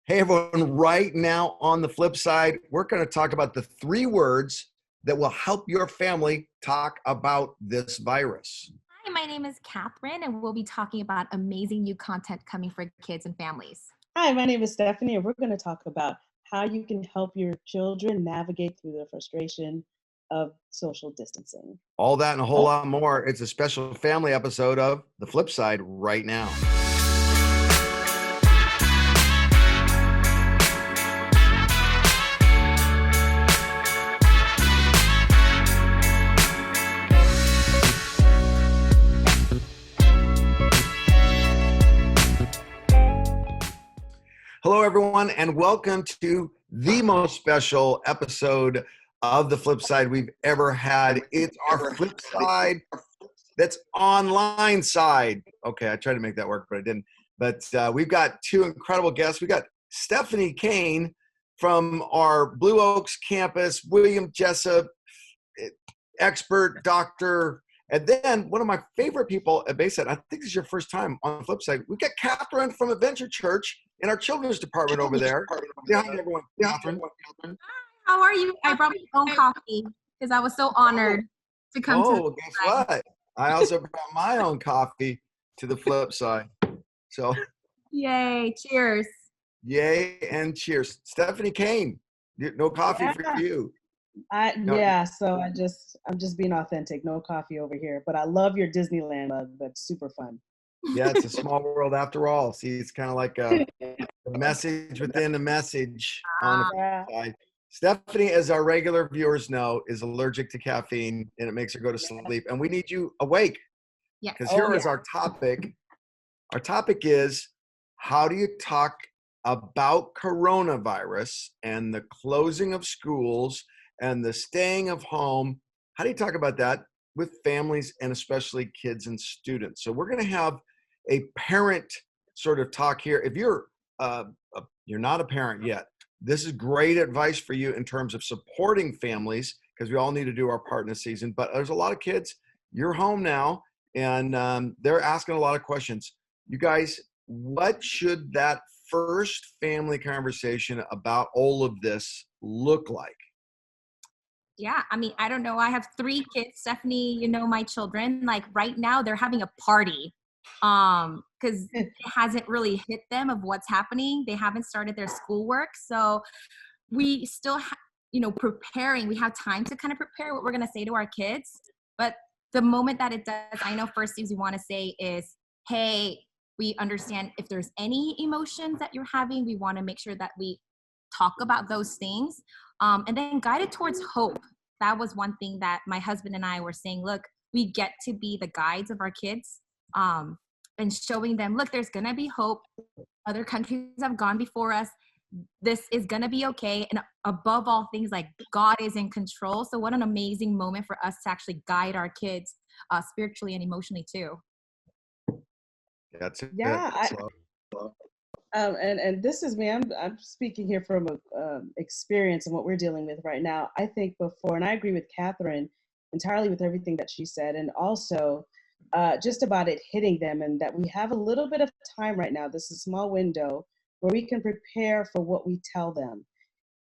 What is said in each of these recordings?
Hey, everyone, right now on the flip side, we're going to talk about the 3 words that will help your family talk about this virus. Hi, my name is Catherine, and we'll be talking about amazing new content coming for kids and families. Hi, my name is Stephanie, and we're going to talk about how you can help your children navigate through the frustration of social distancing. All that and a whole lot more. It's a special family episode of The Flip Side right now. Hello, everyone, and welcome to the most special episode of The Flip Side we've ever had. It's our flip side that's online side. Okay, I tried to make that work, but I didn't. But we've got 2 incredible guests. We got Stephanie Caine from our Blue Oaks campus, William Jessup, expert doctor. And then one of my favorite people at Bayside, I think this is your first time on the flip side, we got Catherine from Adventure Church in our children's department over there. Behind everyone, Catherine. Hi, how are you? I brought my own coffee because I was so honored to come to the Guess what? I also brought my own coffee to the flip side. So, Yay, cheers. yay and cheers. Stephanie Caine, no coffee for you. So I'm just being authentic. No coffee over here, but I love your Disneyland mug. That's super fun. Yeah, it's a small world after all. See, it's kind of like a message within a message on the flip side. Stephanie, as our regular viewers know, is allergic to caffeine, and it makes her go to sleep. And we need you awake. Yeah. Because here is our topic. Our topic is, how do you talk about coronavirus and the closing of schools and the staying of home? How do you talk about that with families and especially kids and students? So we're going to have a parent sort of talk here. If you're not a parent yet, this is great advice for you in terms of supporting families, because we all need to do our part in this season. But there's a lot of kids, you're home now, and they're asking a lot of questions. You guys, what should that first family conversation about all of this look like? Yeah, I mean, I don't know. I have 3 kids. Stephanie, you know my children. Like right now, they're having a party because it hasn't really hit them of what's happening. They haven't started their schoolwork. So we still, preparing. We have time to kind of prepare what we're going to say to our kids. But the moment that it does, I know first things we want to say is, hey, we understand if there's any emotions that you're having, we want to make sure that we talk about those things. And then guided towards hope. That was one thing that my husband and I were saying, look, we get to be the guides of our kids and showing them, look, there's going to be hope. Other countries have gone before us. This is going to be okay. And above all things, like God is in control. So what an amazing moment for us to actually guide our kids spiritually and emotionally too. That's it. Yeah. And this is me. I'm speaking here from experience and what we're dealing with right now. I think before, and I agree with Catherine entirely with everything that she said, and also just about it hitting them, and that we have a little bit of time right now. This is a small window where we can prepare for what we tell them.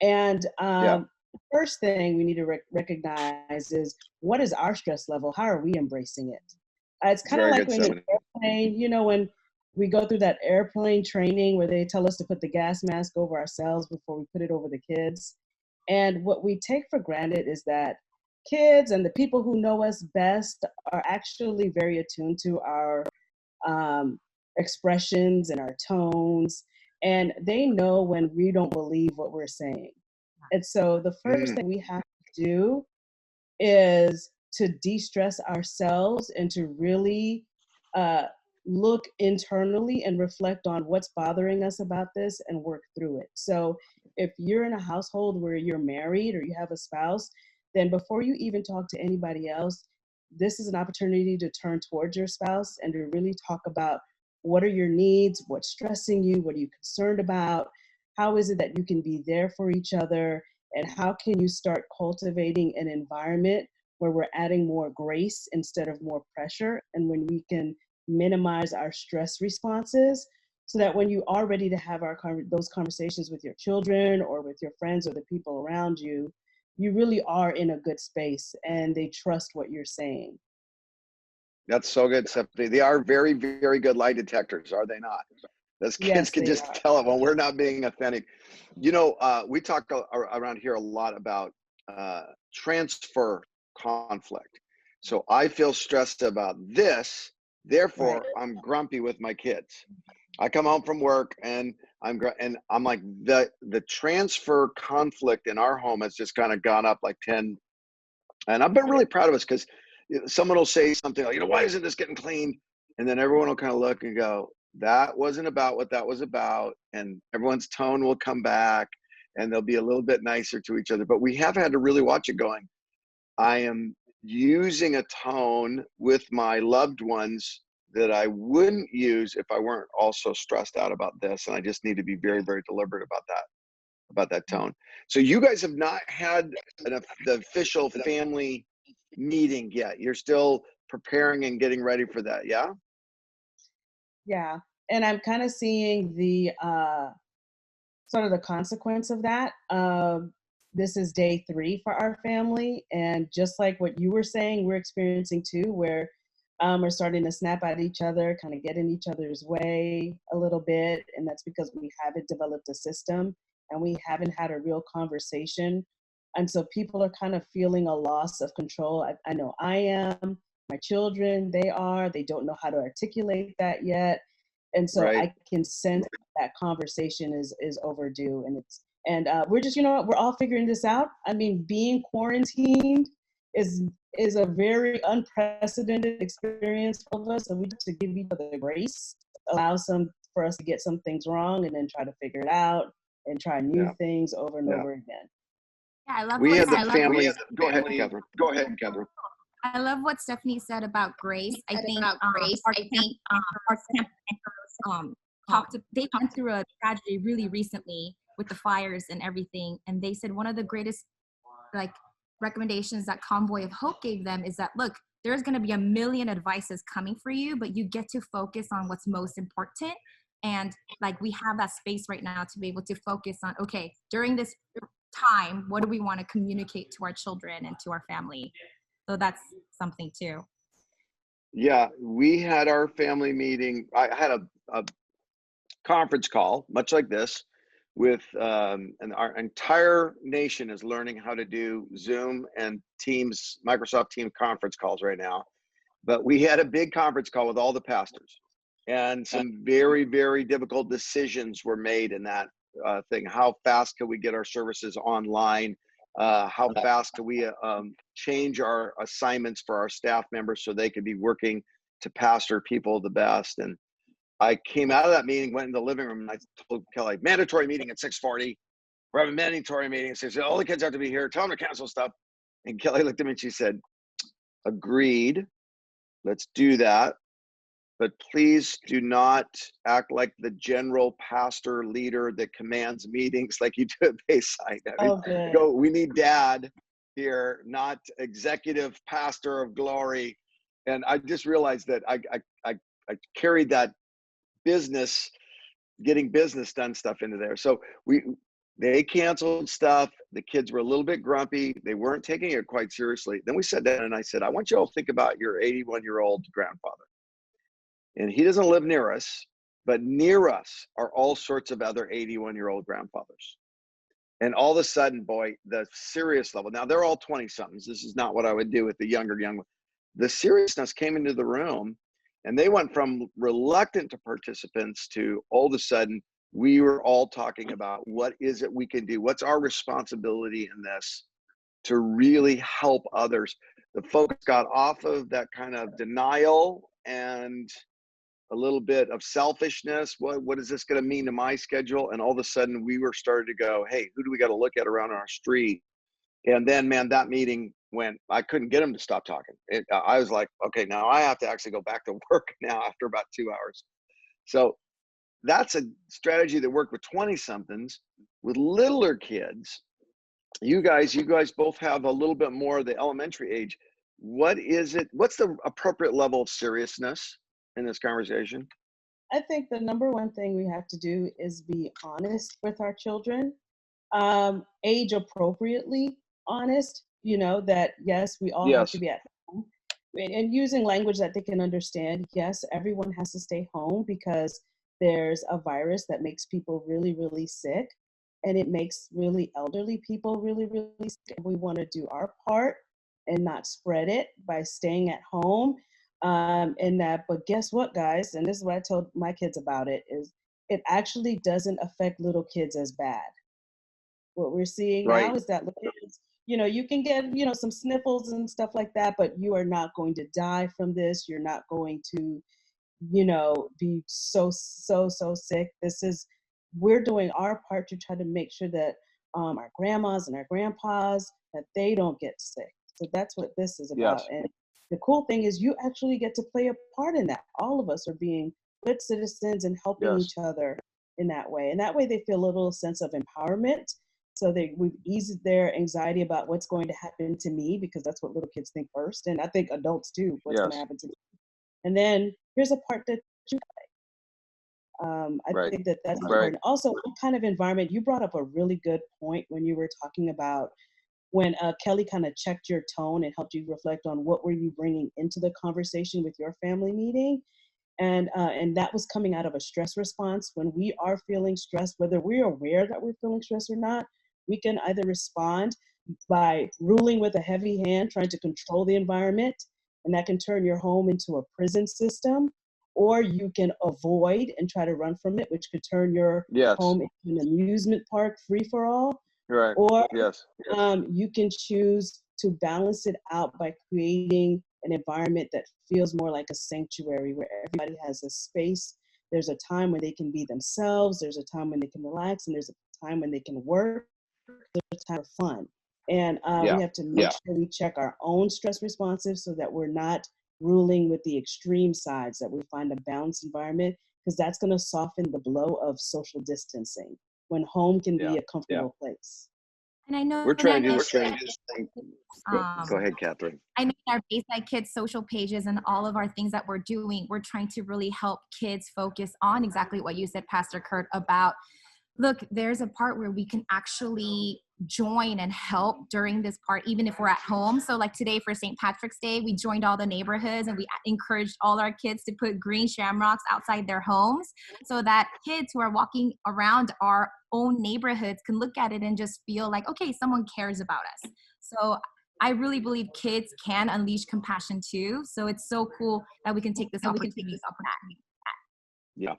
And the first thing we need to recognize is, what is our stress level? How are we embracing it? It's kind of like when you're airplane, when we go through that airplane training where they tell us to put the gas mask over ourselves before we put it over the kids. And what we take for granted is that kids and the people who know us best are actually very attuned to our expressions and our tones. And they know when we don't believe what we're saying. And so the first thing we have to do is to de-stress ourselves and to really look internally and reflect on what's bothering us about this and work through it. So if you're in a household where you're married or you have a spouse, then before you even talk to anybody else, this is an opportunity to turn towards your spouse and to really talk about, what are your needs, what's stressing you, what are you concerned about, how is it that you can be there for each other, and how can you start cultivating an environment where we're adding more grace instead of more pressure, and when we can minimize our stress responses so that when you are ready to have those conversations with your children or with your friends or the people around you, you really are in a good space and they trust what you're saying. That's so good, Stephanie. They are very, very good lie detectors, are they not? Those kids Yes, can they just are. tell it when we're not being authentic. You know, we talk around here a lot about transfer conflict. So I feel stressed about this, therefore Right. I'm grumpy with my kids. I come home from work and I'm like, the transfer conflict in our home has just kind of gone up like 10. And I've been really proud of us because someone will say something like, why isn't this getting cleaned? And then everyone will kind of look and go, that wasn't about what that was about. And everyone's tone will come back and they'll be a little bit nicer to each other. But we have had to really watch it going, I am using a tone with my loved ones that I wouldn't use if I weren't also stressed out about this. And I just need to be very, very deliberate about that tone. So you guys have not had the official family meeting yet. You're still preparing and getting ready for that, yeah? Yeah. And I'm kind of seeing the sort of the consequence of that. This is day 3 for our family. And just like what you were saying, we're experiencing too, where we're starting to snap at each other, kind of get in each other's way a little bit. And that's because we haven't developed a system and we haven't had a real conversation. And so people are kind of feeling a loss of control. I know I am, my children, they don't know how to articulate that yet. And so Right. I can sense that conversation is overdue, and we're just, you know what, we're all figuring this out. I mean, being quarantined is a very unprecedented experience for all of us, and we have to give each other grace, allow for us to get some things wrong, and then try to figure it out and try new things over and over again. Yeah, I love We what had the Stephanie, family. Go ahead, Catherine. Go ahead, Catherine. I love what Stephanie said about grace. I think our camp they went through a tragedy really recently with the fires and everything, and they said one of the greatest like recommendations that Convoy of Hope gave them is that, look, there's going to be a million advices coming for you, but you get to focus on what's most important. And like, we have that space right now to be able to focus on, okay, during this time, what do we want to communicate to our children and to our family? So that's something too. Yeah, we had our family meeting. I had a conference call, much like this, with and our entire nation is learning how to do Zoom and Teams, Microsoft Teams conference calls right now. But we had a big conference call with all the pastors, and some very, very difficult decisions were made in that thing. How fast can we get our services online? How fast can we change our assignments for our staff members so they could be working to pastor people the best? And I came out of that meeting, went in the living room, and I told Kelly, mandatory meeting at 6:40. We're having a mandatory meeting. She said, all the kids have to be here. Tell them to cancel stuff. And Kelly looked at me and she said, agreed. Let's do that. But please do not act like the general pastor leader that commands meetings like you do at Bayside. I mean, we need dad here, not executive pastor of glory. And I just realized that I carried that getting business done stuff into there. So they canceled stuff. The kids were a little bit grumpy. They weren't taking it quite seriously. Then we sat down and I said, I want you all to think about your 81-year-old grandfather. And he doesn't live near us, but near us are all sorts of other 81-year-old grandfathers. And all of a sudden, boy, the serious level. Now they're all 20-somethings. This is not what I would do with the younger. The seriousness came into the room, and they went from reluctant to participants to all of a sudden, we were all talking about what is it we can do? What's our responsibility in this to really help others? The focus got off of that kind of denial and a little bit of selfishness. What is this going to mean to my schedule? And all of a sudden we were starting to go, hey, who do we got to look at around our street? And then, man, that meeting went, I couldn't get him to stop talking. I was like, okay, now I have to actually go back to work now after about 2 hours. So that's a strategy that worked with 20-somethings. With littler kids, you guys both have a little bit more of the elementary age. What's the appropriate level of seriousness in this conversation? I think the number one thing we have to do is be honest with our children, age appropriately honest, that yes, we all have to Yes. be at home and using language that they can understand. Yes, everyone has to stay home because there's a virus that makes people really, really sick, and it makes really elderly people really, really sick. We want to do our part and not spread it by staying at home. But guess what, guys? And this is what I told my kids about it: is it actually doesn't affect little kids as bad. What we're seeing now Right. is that little kids, you can get, some sniffles and stuff like that, but you are not going to die from this. You're not going to, be so sick. We're doing our part to try to make sure that our grandmas and our grandpas, that they don't get sick. So that's what this is about. Yes. And the cool thing is you actually get to play a part in that. All of us are being good citizens and helping Yes. each other in that way. And that way they feel a little sense of empowerment. So we've eased their anxiety about what's going to happen to me, because that's what little kids think first. And I think adults too, what's going to Yes. happen to me. And then here's a part that you I Right. think that that's Right. important. Also, what kind of environment? You brought up a really good point when you were talking about when Kelly kind of checked your tone and helped you reflect on what were you bringing into the conversation with your family meeting. And that was coming out of a stress response. When we are feeling stressed, whether we're aware that we're feeling stressed or not, we can either respond by ruling with a heavy hand, trying to control the environment, and that can turn your home into a prison system, or you can avoid and try to run from it, which could turn your Yes. home into an amusement park free for all. Right. Or Yes. you can choose to balance it out by creating an environment that feels more like a sanctuary where everybody has a space. There's a time when they can be themselves. There's a time when they can relax, and there's a time when they can work. There's a time for fun. And Yeah. we have to make sure we check our own stress responses so that we're not ruling with the extreme sides, that we find a balanced environment, because that's going to soften the blow of social distancing when home can be a comfortable place. And I know We're trying to do that the same thing. Go ahead, Catherine. I know our Bayside Kids social pages and all of our things that we're doing, we're trying to really help kids focus on exactly what you said, Pastor Curt, about, look, there's a part where we can actually join and help during this part, even if we're at home. So like today for St. Patrick's Day, we joined all the neighborhoods and we encouraged all our kids to put green shamrocks outside their homes so that kids who are walking around our own neighborhoods can look at it and just feel like, okay, someone cares about us. So I really believe kids can unleash compassion too. So it's so cool that we can take this opportunity. Yeah.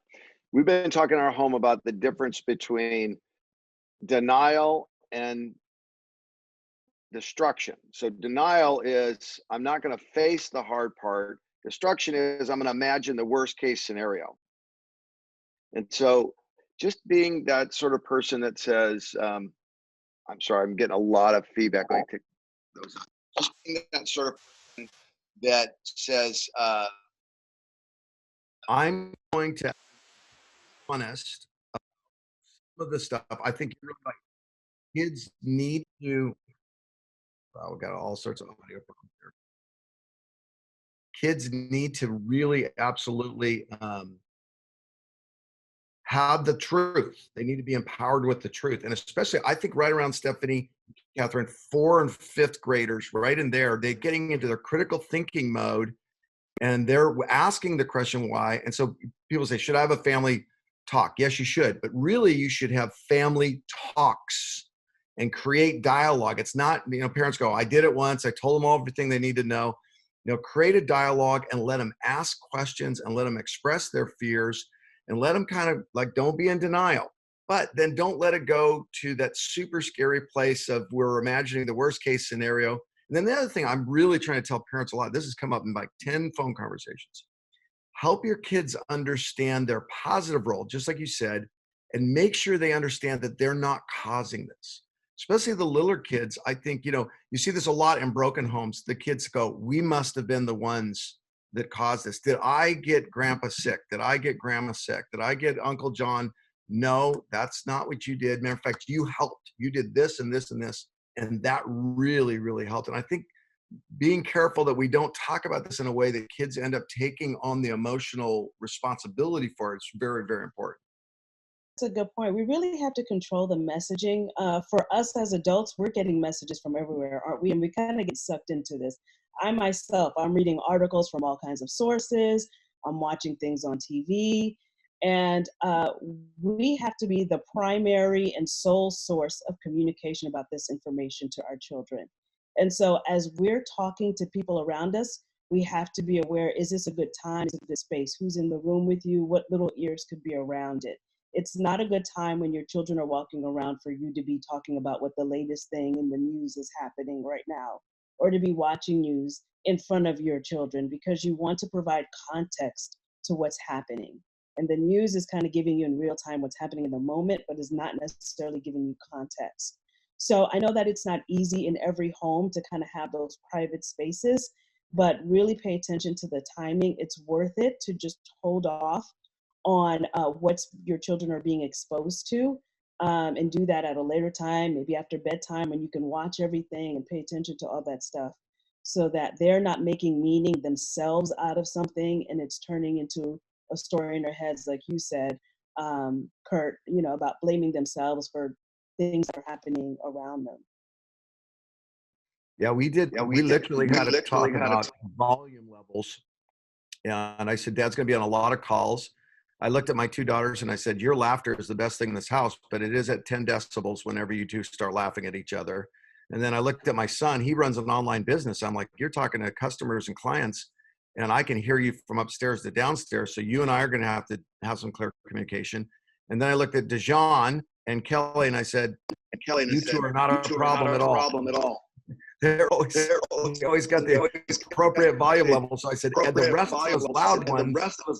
We've been talking in our home about the difference between denial and destruction. So denial is I'm not going to face the hard part. Destruction is I'm going to imagine the worst case scenario. And so just being that sort of person that says, I'm sorry, I'm getting a lot of feedback. Let me take those out. Just being that sort of person that says, I'm going to be honest about the stuff. I think you're right. Kids need to, we got all sorts of audio problems here. Kids need to really absolutely have the truth. They need to be empowered with the truth. And especially, I think right around Stephanie, Catherine, 4th and 5th graders, right in there, they're getting into their critical thinking mode and they're asking the question why. And so people say, should I have a family talk? Yes, you should. But really, you should have family talks and create dialogue. It's not, parents go, I did it once. I told them everything they need to know. Create a dialogue and let them ask questions and let them express their fears and let them kind of like, don't be in denial, but then don't let it go to that super scary place of we're imagining the worst case scenario. And then the other thing I'm really trying to tell parents a lot, this has come up in like 10 phone conversations. Help your kids understand their positive role, just like you said, and make sure they understand that they're not causing this. Especially the littler kids. I think, you see this a lot in broken homes. The kids go, we must have been the ones that caused this. Did I get grandpa sick? Did I get grandma sick? Did I get Uncle John? No, that's not what you did. Matter of fact, you helped. You did this and this and this. And that really, really helped. And I think being careful that we don't talk about this in a way that kids end up taking on the emotional responsibility for it is very, very important. That's a good point. We really have to control the messaging. For us as adults, we're getting messages from everywhere, aren't we? And we kind of get sucked into this. I myself, I'm reading articles from all kinds of sources. I'm watching things on TV. And we have to be the primary and sole source of communication about this information to our children. And so as we're talking to people around us, we have to be aware, is this a good time? Is it a good space? Who's in the room with you? What little ears could be around it? It's not a good time when your children are walking around for you to be talking about what the latest thing in the news is happening right now, or to be watching news in front of your children, because you want to provide context to what's happening. And the news is kind of giving you in real time what's happening in the moment, but is not necessarily giving you context. So I know that it's not easy in every home to kind of have those private spaces, but really pay attention to the timing. It's worth it to just hold off on what's your children are being exposed to, and do that at a later time, maybe after bedtime, when you can watch everything and pay attention to all that stuff, so that they're not making meaning themselves out of something and it's turning into a story in their heads, like you said, Curt, about blaming themselves for things that are happening around them. Yeah, we did. Yeah, We literally had to talk had a about volume levels. And I said, Dad's going to be on a lot of calls. I looked at my two daughters and I said, your laughter is the best thing in this house, but it is at 10 decibels whenever you two start laughing at each other. And then I looked at my son. He runs an online business. I'm like, you're talking to customers and clients, and I can hear you from upstairs to downstairs. So you and I are going to have some clear communication. And then I looked at Dijon and Kelly, and I said, you two are not a problem at all. They always got the appropriate volume level. So I said, and the rest of us loud ones,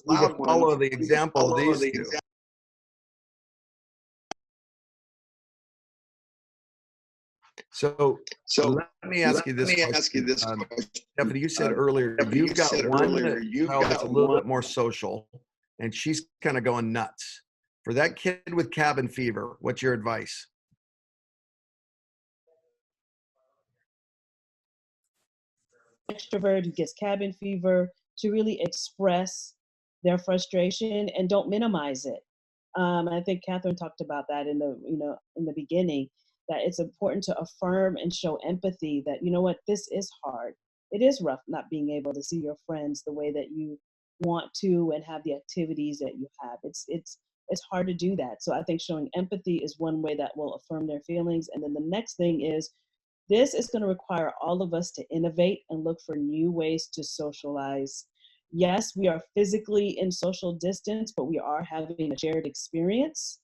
we will follow the example of these two. So let me ask you this question. Stephanie, you said earlier, you've got one child that's a little bit more social, and she's kind of going nuts. For that kid with cabin fever, what's your advice? Extrovert who gets cabin fever, to really express their frustration and don't minimize it. I think Catherine talked about that in the beginning, that it's important to affirm and show empathy that, this is hard. It is rough not being able to see your friends the way that you want to and have the activities that you have. It's hard to do that. So I think showing empathy is one way that will affirm their feelings. And then the next thing is, this is going to require all of us to innovate and look for new ways to socialize. Yes, we are physically in social distance, but we are having a shared experience.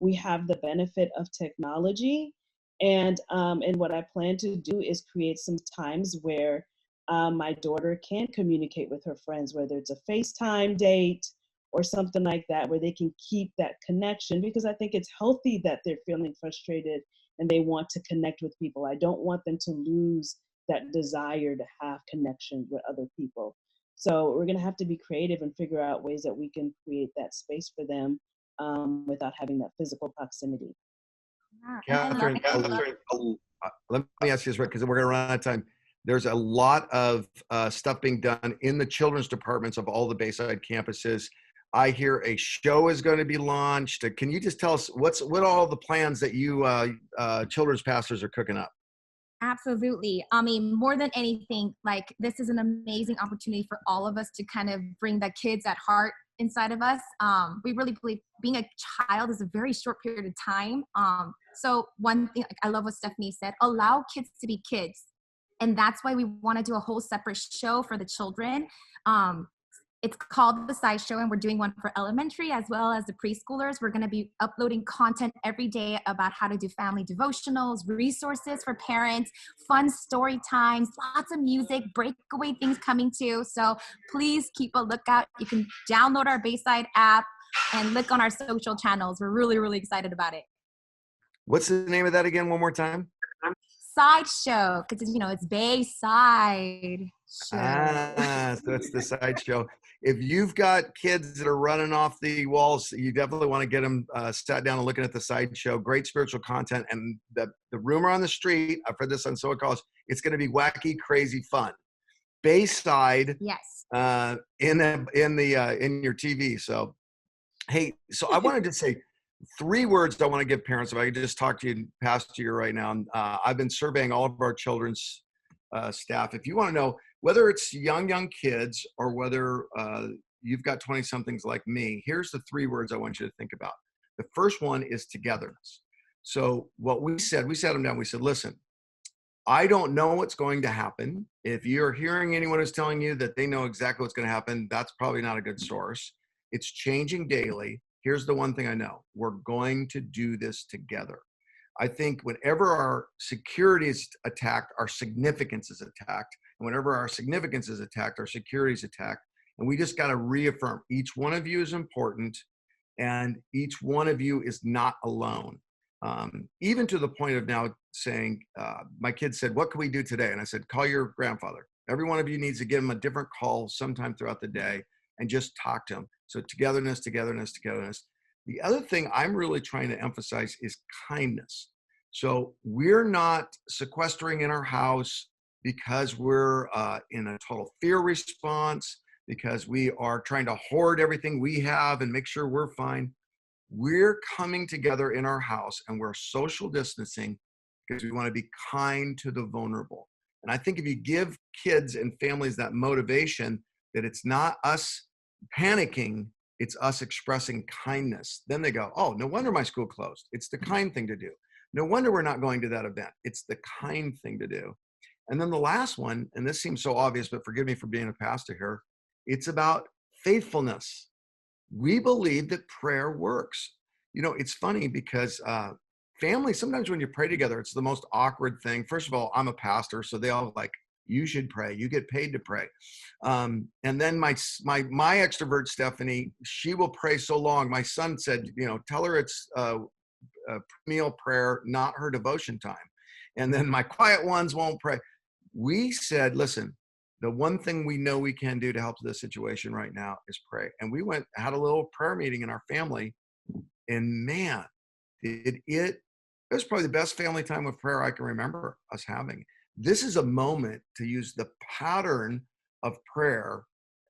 We have the benefit of technology. And what I plan to do is create some times where my daughter can communicate with her friends, whether it's a FaceTime date or something like that, where they can keep that connection, because I think it's healthy that they're feeling frustrated and they want to connect with people. I don't want them to lose that desire to have connection with other people. So we're going to have to be creative and figure out ways that we can create that space for them without having that physical proximity. Catherine, let me ask you this, because we're going to run out of time. There's a lot of stuff being done in the children's departments of all the Bayside campuses. I hear a show is going to be launched. Can you just tell us what are all the plans that you children's pastors are cooking up? Absolutely. I mean, more than anything, like, this is an amazing opportunity for all of us to kind of bring the kids at heart inside of us. We really believe being a child is a very short period of time. So one thing, I love what Stephanie said, allow kids to be kids. And that's why we want to do a whole separate show for the children. It's called The Side Show, and we're doing one for elementary as well as the preschoolers. We're going to be uploading content every day about how to do family devotionals, resources for parents, fun story times, lots of music, breakaway things coming too. So please keep a lookout. You can download our Bayside app and look on our social channels. We're really, really excited about it. What's the name of that again, one more time? sideshow because it's Bayside show. So it's the sideshow. If you've got kids that are running off the walls, you definitely want to get them sat down and looking at the sideshow. Great spiritual content. And the rumor on the street, I've heard this on So It Calls, it's going to be wacky, crazy fun. Bayside, Yes. in your TV. So, hey, so I wanted to say 3 words I want to give parents. If I could just talk to you past you right now. I've been surveying all of our children's staff. If you want to know whether it's young kids or whether you've got 20-somethings like me, here's the 3 words I want you to think about. The first one is togetherness. So what we sat them down, we said, listen, I don't know what's going to happen. If you're hearing anyone who's telling you that they know exactly what's going to happen, that's probably not a good source. It's changing daily. Here's the one thing I know. We're going to do this together. I think whenever our security is attacked, our significance is attacked. And whenever our significance is attacked, our security is attacked. And we just got to reaffirm each one of you is important and each one of you is not alone. Even to the point of now saying, my kids said, what can we do today? And I said, call your grandfather. Every one of you needs to give him a different call sometime throughout the day and just talk to him. So togetherness, togetherness, togetherness. The other thing I'm really trying to emphasize is kindness. So we're not sequestering in our house because we're in a total fear response, because we are trying to hoard everything we have and make sure we're fine. We're coming together in our house and we're social distancing because we want to be kind to the vulnerable. And I think if you give kids and families that motivation, that it's not us panicking, it's us expressing kindness. Then they go, oh, no wonder my school closed. It's the kind thing to do. No wonder we're not going to that event. It's the kind thing to do. And then the last one, and this seems so obvious, but forgive me for being a pastor here, it's about faithfulness. We believe that prayer works. It's funny because family, sometimes when you pray together, it's the most awkward thing. First of all, I'm a pastor, so they all like, you should pray. You get paid to pray. And then my extrovert, Stephanie, she will pray so long. My son said, tell her it's a meal prayer, not her devotion time. And then my quiet ones won't pray. We said, listen, the one thing we know we can do to help this situation right now is pray. And we had a little prayer meeting in our family, and man, it was probably the best family time of prayer I can remember us having. This is a moment to use the pattern of prayer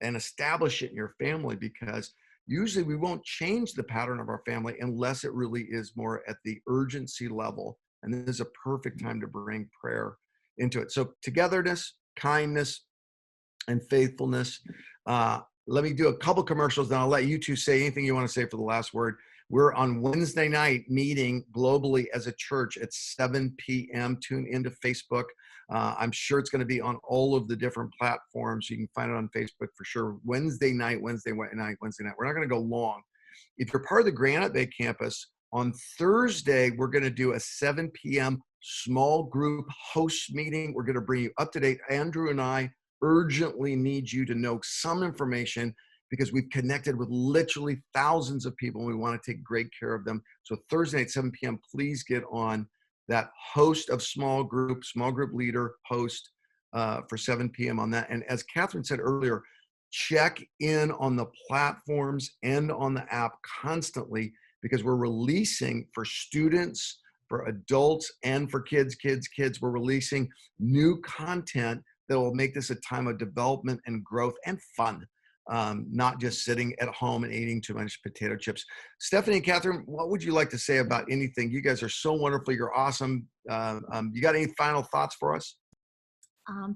and establish it in your family, because usually we won't change the pattern of our family unless it really is more at the urgency level. And this is a perfect time to bring prayer into it. So togetherness, kindness, and faithfulness. Let me do a couple commercials, then I'll let you two say anything you want to say for the last word. We're on Wednesday night meeting globally as a church at 7 p.m. Tune into Facebook. I'm sure it's going to be on all of the different platforms. You can find it on Facebook for sure. Wednesday night. We're not going to go long. If you're part of the Granite Bay campus, on Thursday, we're going to do a 7 p.m. small group host meeting. We're going to bring you up to date. Andrew and I urgently need you to know some information because we've connected with literally thousands of people and we want to take great care of them. So Thursday at 7 p.m., please get on that host of small group leader host for 7 p.m. on that. And as Catherine said earlier, check in on the platforms and on the app constantly, because we're releasing for students, for adults, and for kids. We're releasing new content that will make this a time of development and growth and fun, not just sitting at home and eating too much potato chips. Stephanie and Catherine, what would you like to say about anything? You guys are so wonderful. You're awesome. You got any final thoughts for us?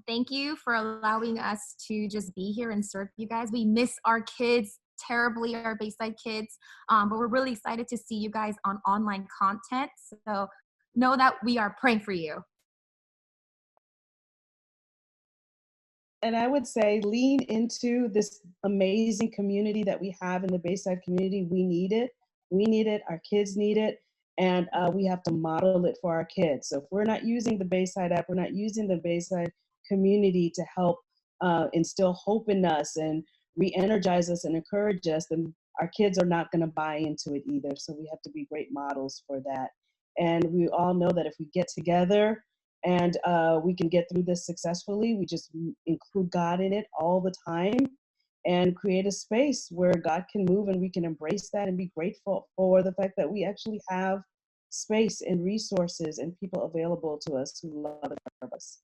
Thank you for allowing us to just be here and serve you guys. We miss our kids terribly, our Bayside kids, but we're really excited to see you guys on online content. So know that we are praying for you. And I would say lean into this amazing community that we have in the Bayside community. We need it. We need it. Our kids need it. And we have to model it for our kids. So if we're not using the Bayside app, we're not using the Bayside community to help instill hope in us and re-energize us and encourage us, then our kids are not going to buy into it either. So we have to be great models for that. And we all know that if we get together and we can get through this successfully. We just include God in it all the time and create a space where God can move, and we can embrace that and be grateful for the fact that we actually have space and resources and people available to us who love and serve us.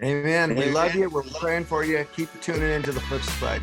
Amen. We love you. We're praying for you. Keep tuning into the flip side.